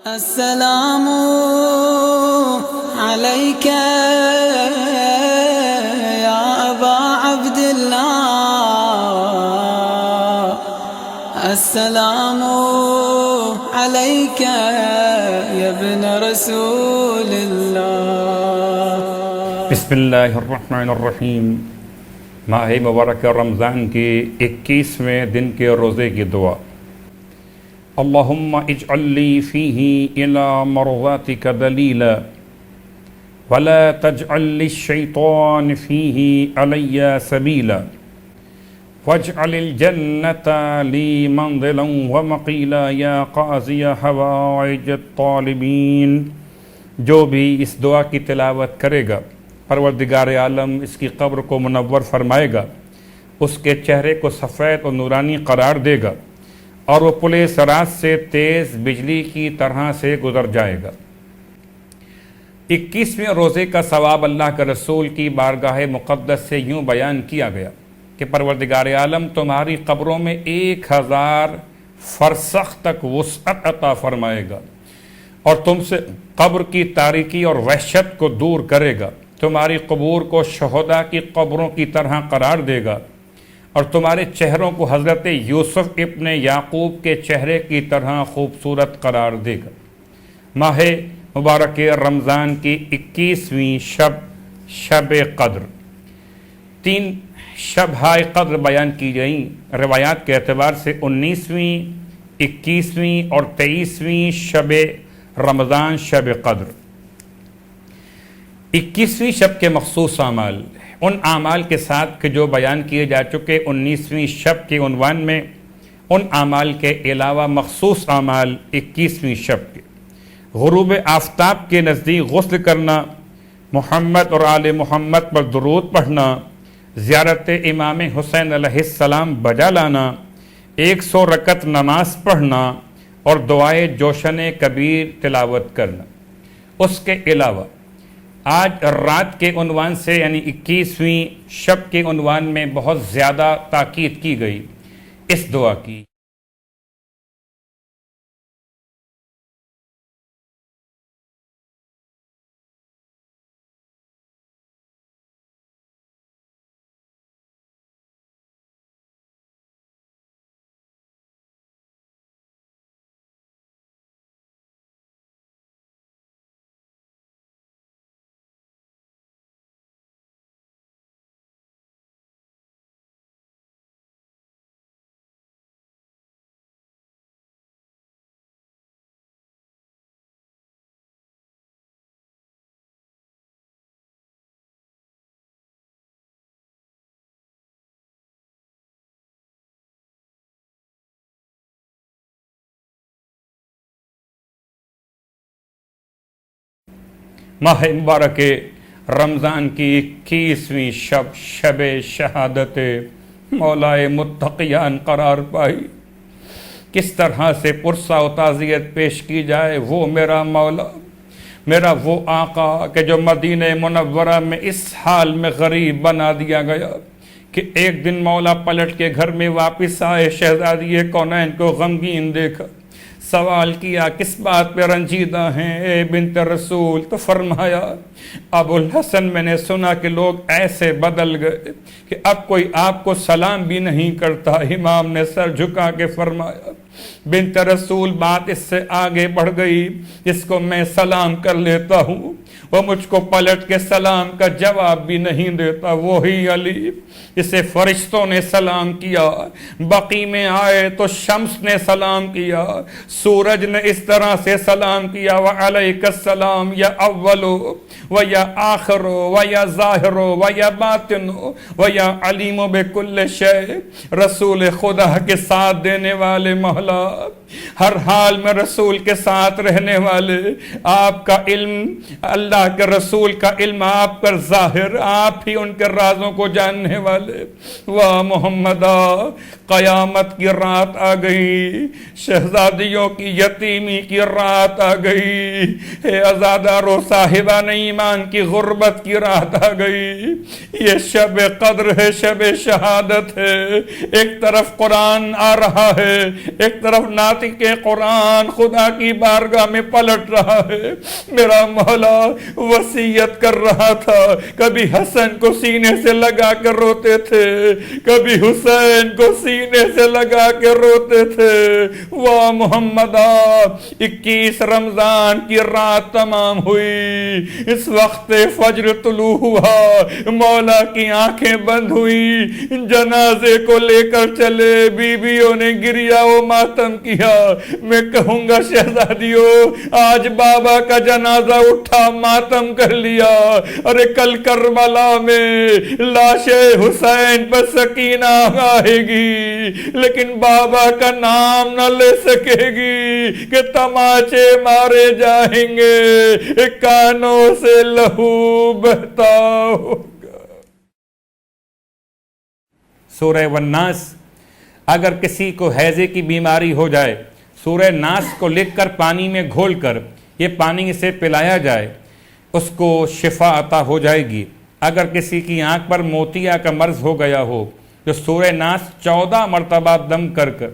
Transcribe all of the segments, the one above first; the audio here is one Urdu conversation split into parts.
السلام عليك يا أبا عبد الله، السلام عليك يا ابن رسول الله۔ بسم اللہ الرحمن الرحیم۔ ماہ مبارک رمضان کے 21ویں دن کے روزے کی دعا۔ اللہم اجعل لی فیہ الی مرضاتک دلیلا ولا تجعل للشیطان فیہ علی سبیلا واجعل الجنة لی منزلا ومقیلا یا قاضی حوائج الطالبین۔ جو بھی اس دعا کی تلاوت کرے گا پروردگار عالم اس کی قبر کو منور فرمائے گا، اس کے چہرے کو سفید اور نورانی قرار دے گا اور وہ پل صراط سے تیز بجلی کی طرح سے گزر جائے گا۔ 21ویں روزے کا ثواب اللہ کے رسول کی بارگاہ مقدس سے یوں بیان کیا گیا کہ پروردگار عالم تمہاری قبروں میں 1000 فرسخ تک وسعت عطا فرمائے گا اور تم سے قبر کی تاریکی اور وحشت کو دور کرے گا، تمہاری قبور کو شہداء کی قبروں کی طرح قرار دے گا اور تمہارے چہروں کو حضرت یوسف ابن یعقوب کے چہرے کی طرح خوبصورت قرار دے گا۔ ماہ مبارک رمضان کی 21ویں شب قدر، 3 شبہائے قدر بیان کی گئیں روایات کے اعتبار سے 19ویں، 21ویں اور 23ویں شب رمضان شب قدر۔ 21ویں شب کے مخصوص اعمال ان اعمال کے ساتھ کہ جو بیان کیے جا چکے 19ویں شب کے عنوان میں، ان اعمال کے علاوہ مخصوص اعمال 21ویں شب کے: غروب آفتاب کے نزدیک غسل کرنا، محمد اور آل محمد پر درود پڑھنا، زیارت امام حسین علیہ السلام بجا لانا، 100 رکعت نماز پڑھنا اور دعائے جوشن کبیر تلاوت کرنا۔ اس کے علاوہ آج رات کے عنوان سے یعنی 21ویں شب کے عنوان میں بہت زیادہ تاکید کی گئی اس دعا کی۔ ماہ مبارک رمضان کی 21ویں شب شہادت مولائے متقیان قرار پائی۔ کس طرح سے پرسہ و تعزیت پیش کی جائے؟ وہ میرا مولا، میرا وہ آقا کہ جو مدینہ منورہ میں اس حال میں غریب بنا دیا گیا کہ ایک دن مولا پلٹ کے گھر میں واپس آئے، شہزادی کونین کو غمگین دیکھا، سوال کیا کس بات پہ رنجیدہ ہیں اے بنت رسول؟ تو فرمایا ابو الحسن میں نے سنا کہ لوگ ایسے بدل گئے کہ اب کوئی آپ کو سلام بھی نہیں کرتا۔ امام نے سر جھکا کے فرمایا بنت رسول بات اس سے آگے بڑھ گئی، جس کو میں سلام کر لیتا ہوں وہ مجھ کو پلٹ کے سلام کا جواب بھی نہیں دیتا۔ وہی علی اسے فرشتوں نے سلام کیا، بقی میں آئے تو شمس نے سلام کیا، سورج نے اس طرح سے سلام کیا وعلیک السلام یا اولو و یا آخرو و یا ظاہرو و یا باطنو و یا علیم بکل شے۔ رسول خدا کے ساتھ دینے والے مولا، ہر حال میں رسول کے ساتھ رہنے والے، آپ کا علم، اللہ کے رسول کا علم آپ پر ظاہر، آپ ہی ان کے رازوں کو جاننے والے۔ واہ محمدہ، قیامت کی رات آ گئی، شہزادیوں کی یتیمی کی رات آ گئی، اے عزادارو صاحبان ایمان کی غربت کی رات آ گئی۔ یہ شب قدر ہے، شب شہادت ہے۔ ایک طرف قرآن آ رہا ہے، ایک طرف نعت ناطق قرآن خدا کی بارگاہ میں پلٹ رہا ہے. میرا مولا وصیت کر رہا تھا, کبھی حسن کو سینے سے لگا کر روتے تھے, کبھی حسین کو سینے سے لگا کے روتے تھے. واہ محمدہ, 21 رمضان کی رات تمام ہوئی, اس وقت فجر طلوع ہوا, مولا کی آنکھیں بند ہوئی, جنازے کو لے کر چلے, بیویوں نے گریا و ماتم کیا. میں کہوں گا شہزادیوں, آج بابا کا جنازہ اٹھا, ماتم کر لیا. ارے کل کربلا میں لاش حسین پر سکینہ آئے گی, لیکن بابا کا نام نہ لے سکے گی کہ تماچے مارے جائیں گے, کانوں سے لہو بہتا ہوگا. سورہ والناس, اگر کسی کو ہیضے کی بیماری ہو جائے, سورہ ناس کو لکھ کر پانی میں گھول کر یہ پانی سے پلایا جائے, اس کو شفا عطا ہو جائے گی. اگر کسی کی آنکھ پر موتیا کا مرض ہو گیا ہو, جو سورہ ناس 14 مرتبہ دم کر کر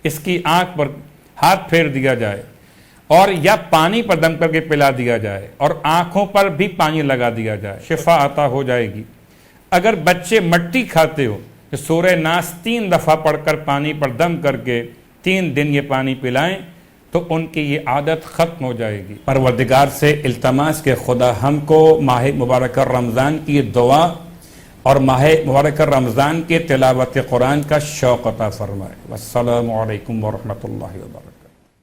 اس کی آنکھ پر ہاتھ پھیر دیا جائے, اور یا پانی پر دم کر کے پلا دیا جائے, اور آنکھوں پر بھی پانی لگا دیا جائے, شفا عطا ہو جائے گی. اگر بچے مٹی کھاتے ہو, تو سورہ ناس 3 دفعہ پڑھ کر پانی پر دم کر کے 3 دن یہ پانی پلائیں تو ان کی یہ عادت ختم ہو جائے گی. پروردگار سے التماس کہ خدا ہم کو ماہ مبارک رمضان کی دعا اور ماہ مبارک رمضان کے تلاوت قرآن کا شوق عطا فرمائے. والسلام علیکم ورحمۃ اللہ وبرکاتہ.